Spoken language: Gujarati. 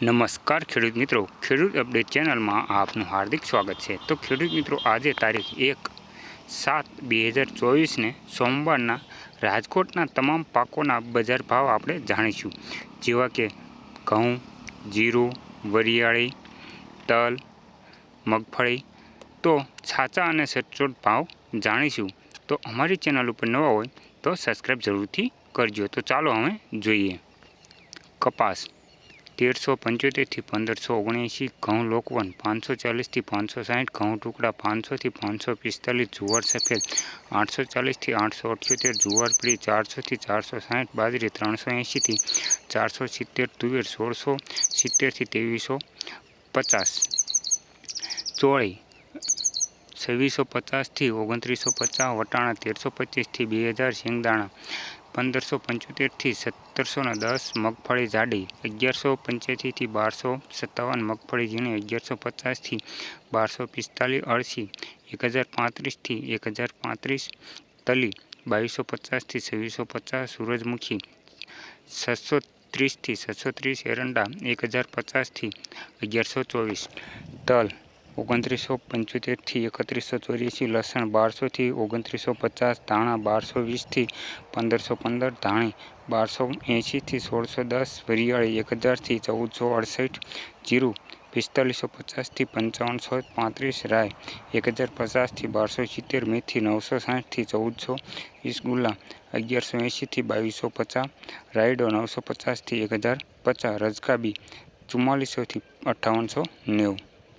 નમસ્કાર ખેડૂત મિત્રો, ખેડૂત અપડેટ ચેનલમાં આપનું હાર્દિક સ્વાગત છે। તો ખેડૂત મિત્રો, આજે તારીખ 1/7/2024 ને સોમવારના રાજકોટના તમામ પાકોના બજાર ભાવ આપણે જાણીશું, જેવા કે ઘઉં, જીરું, વરિયાળી, તલ, મગફળી। તો સાચા અને સચોટ ભાવ જાણીશું। તો અમારી ચેનલ ઉપર નવા હોય તો સબસ્ક્રાઈબ જરૂરથી કરજો। તો ચાલો હવે જોઈએ। કપાસ 1375 થી 1579, ઘઉં લોકવન 540 થી 560, ઘઉં ટુકડા 500 થી 545, જુવાર સફેદ 840 થી 878, જુવાર પીળી 400 થી 460, બાજરી 380 થી 470, તુવેર 1670 થી 2350, ચોળી 2650 થી 2950, વટાણા 1325 થી 2000, શિંગદાણા 1575 થી 1710, મગફળી જાડી 1185 થી 1257, મગફળી ઝીણી 1150 થી 1245, અળસી 1035 થી 1035, તલી 2250 થી 2650, સૂરજમુખી 630 થી 630, એરંડા 1050 થી 1124, તલ 2975 થી 3184, લસણ 1200 થી 2950, ધાણા 1220 થી 1515, ધાણી 1280 થી 1610, વરિયાળી 1000 થી 1468, જીરું 4550 થી 5535, રાય 1050 થી 1270, મેથી 960 થી 1400, ઈસબગુલ્લા 1180 થી 2250, રાયડો 950 થી 1050, રજકા બી 4400 થી 5890।